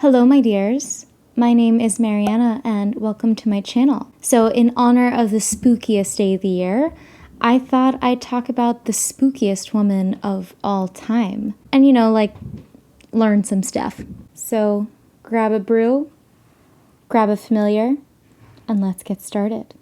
Hello, my dears. My name is Mariana, and welcome to my channel. So in honor of the spookiest day of the year, I thought I'd talk about the spookiest woman of all time. And learn some stuff. So grab a brew, grab a familiar, and let's get started.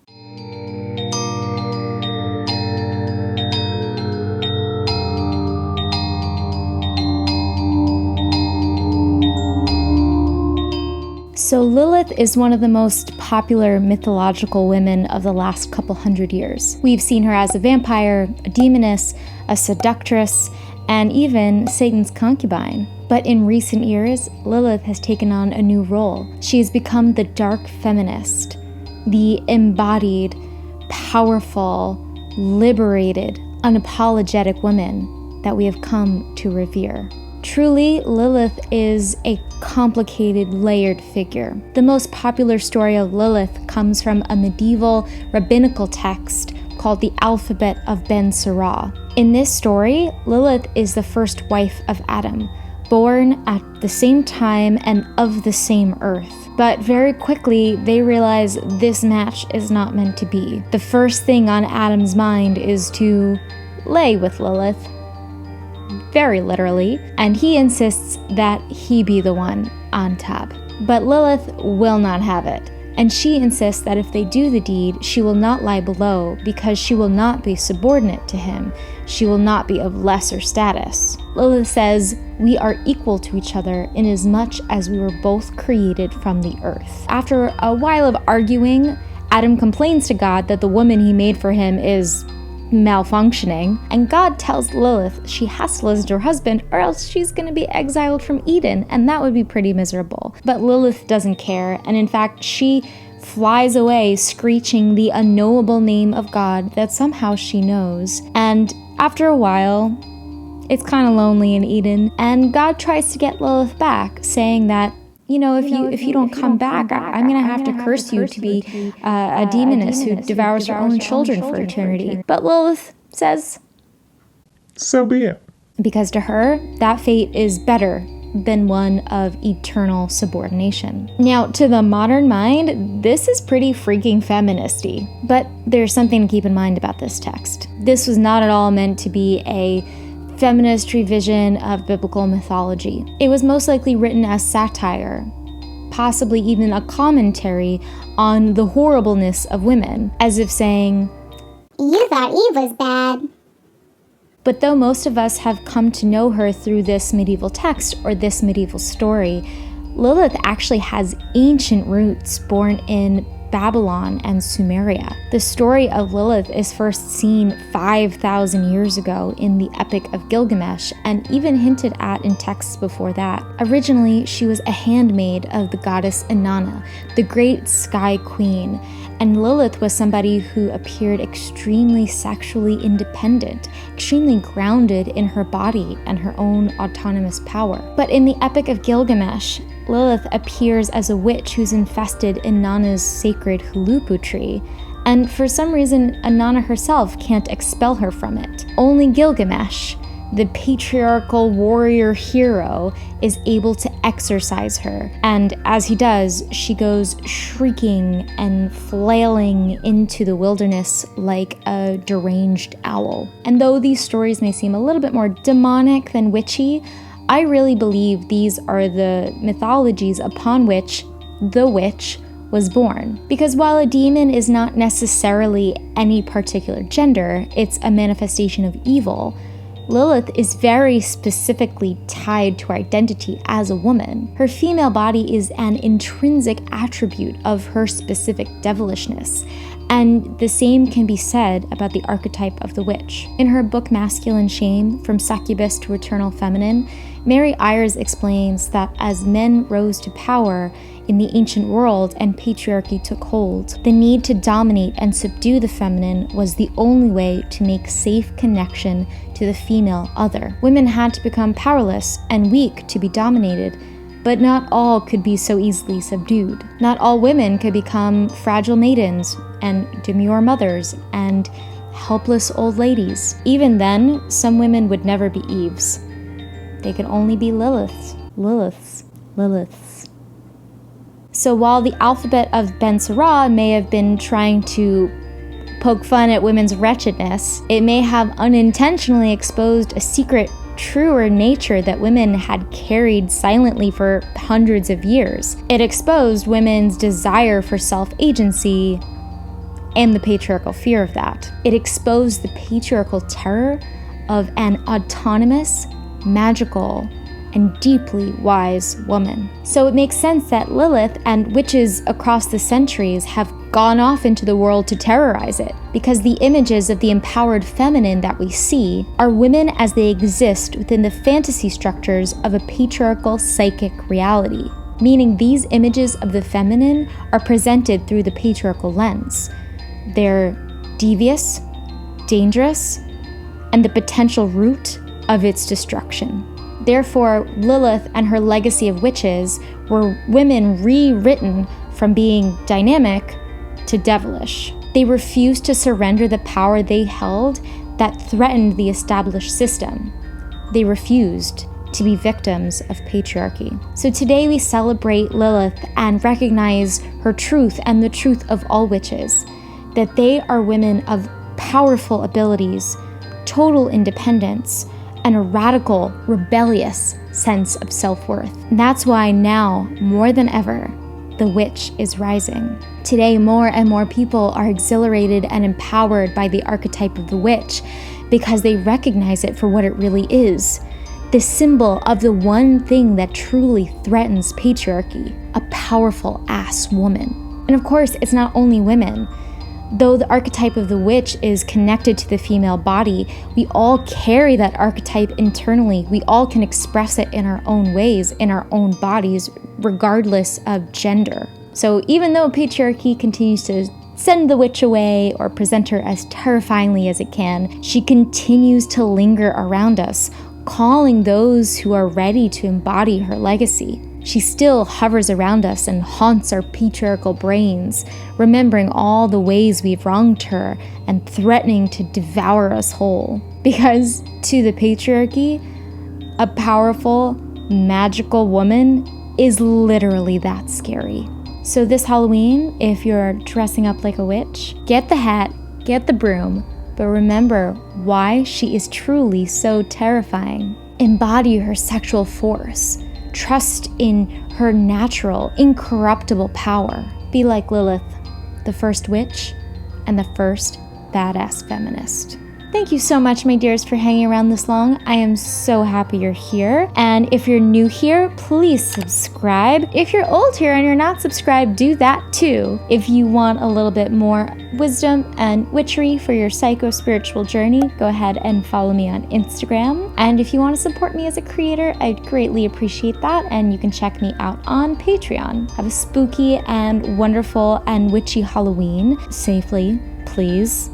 So Lilith is one of the most popular mythological women of the last couple hundred years. We've seen her as a vampire, a demoness, a seductress, and even Satan's concubine. But in recent years, Lilith has taken on a new role. She has become the dark feminist, the embodied, powerful, liberated, unapologetic woman that we have come to revere. Truly, Lilith is a complicated, layered figure. The most popular story of Lilith comes from a medieval rabbinical text called the Alphabet of Ben Sirah. In this story, Lilith is the first wife of Adam, born at the same time and of the same earth. But very quickly, they realize this match is not meant to be. The first thing on Adam's mind is to lay with Lilith, very literally, and he insists that he be the one on top. But Lilith will not have it, and she insists that if they do the deed, she will not lie below because she will not be subordinate to him. She will not be of lesser status. Lilith says, "We are equal to each other inasmuch as we were both created from the earth." After a while of arguing, Adam complains to God that the woman he made for him is malfunctioning, and God tells Lilith she has to listen to her husband or else she's going to be exiled from Eden, and that would be pretty miserable. But Lilith doesn't care, and in fact she flies away screeching the unknowable name of God that somehow she knows. And after a while, it's kind of lonely in Eden, and God tries to get Lilith back, saying that if you don't come back, I'm going to have to curse you to be a demoness who devours her own children for eternity. But Lilith says, so be it. Because to her, that fate is better than one of eternal subordination. Now, to the modern mind, this is pretty freaking feministy. But there's something to keep in mind about this text. This was not at all meant to be a feminist revision of biblical mythology. It was most likely written as satire, possibly even a commentary on the horribleness of women, as if saying, "You thought Eve was bad." But though most of us have come to know her through this medieval text or this medieval story, Lilith actually has ancient roots born in Babylon and Sumeria. The story of Lilith is first seen 5,000 years ago in the Epic of Gilgamesh, and even hinted at in texts before that. Originally, she was a handmaid of the goddess Inanna, the great sky queen, and Lilith was somebody who appeared extremely sexually independent, extremely grounded in her body and her own autonomous power. But in the Epic of Gilgamesh, Lilith appears as a witch who's infested Inanna's sacred hulupu tree, and for some reason, Inanna herself can't expel her from it. Only Gilgamesh, the patriarchal warrior hero, is able to exorcise her, and as he does, she goes shrieking and flailing into the wilderness like a deranged owl. And though these stories may seem a little bit more demonic than witchy, I really believe these are the mythologies upon which the witch was born. Because while a demon is not necessarily any particular gender, it's a manifestation of evil, Lilith is very specifically tied to her identity as a woman. Her female body is an intrinsic attribute of her specific devilishness, and the same can be said about the archetype of the witch. In her book Masculine Shame, From Succubus to Eternal Feminine, Mary Ayres explains that as men rose to power in the ancient world and patriarchy took hold, the need to dominate and subdue the feminine was the only way to make safe connection to the female other. Women had to become powerless and weak to be dominated, but not all could be so easily subdued. Not all women could become fragile maidens and demure mothers and helpless old ladies. Even then, some women would never be Eves. They could only be Liliths. So while the alphabet of Ben Sira may have been trying to poke fun at women's wretchedness, it may have unintentionally exposed a secret, truer nature that women had carried silently for hundreds of years. It exposed women's desire for self-agency and the patriarchal fear of that. It exposed the patriarchal terror of an autonomous, magical, and deeply wise woman. So it makes sense that Lilith and witches across the centuries have gone off into the world to terrorize it, because the images of the empowered feminine that we see are women as they exist within the fantasy structures of a patriarchal psychic reality, meaning these images of the feminine are presented through the patriarchal lens. They're devious, dangerous, and the potential root of its destruction. Therefore, Lilith and her legacy of witches were women rewritten from being dynamic to devilish. They refused to surrender the power they held that threatened the established system. They refused to be victims of patriarchy. So today we celebrate Lilith and recognize her truth and the truth of all witches, that they are women of powerful abilities, total independence, and a radical, rebellious sense of self-worth. And that's why now, more than ever, the witch is rising. Today, more and more people are exhilarated and empowered by the archetype of the witch because they recognize it for what it really is. The symbol of the one thing that truly threatens patriarchy, a powerful ass woman. And of course, it's not only women. Though the archetype of the witch is connected to the female body, we all carry that archetype internally. We all can express it in our own ways, in our own bodies, regardless of gender. So even though patriarchy continues to send the witch away or present her as terrifyingly as it can, she continues to linger around us, calling those who are ready to embody her legacy. She still hovers around us and haunts our patriarchal brains, remembering all the ways we've wronged her and threatening to devour us whole. Because to the patriarchy, a powerful, magical woman is literally that scary. So this Halloween, if you're dressing up like a witch, get the hat, get the broom, but remember why she is truly so terrifying. Embody her sexual force. Trust in her natural, incorruptible power. Be like Lilith, the first witch and the first badass feminist. Thank you so much, my dears, for hanging around this long. I am so happy you're here. And if you're new here, please subscribe. If you're old here and you're not subscribed, do that too. If you want a little bit more wisdom and witchery for your psycho-spiritual journey, go ahead and follow me on Instagram. And if you want to support me as a creator, I'd greatly appreciate that. And you can check me out on Patreon. Have a spooky and wonderful and witchy Halloween. Safely, please.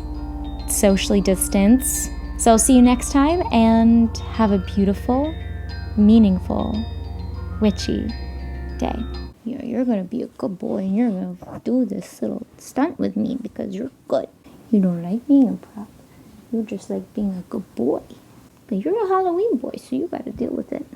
Socially distance. So I'll see you next time, and have a beautiful, meaningful, witchy day. You're gonna be a good boy, and you're gonna do this little stunt with me because you're good. You don't like being a prop. You just like being a good boy. But you're a Halloween boy, so you gotta deal with it.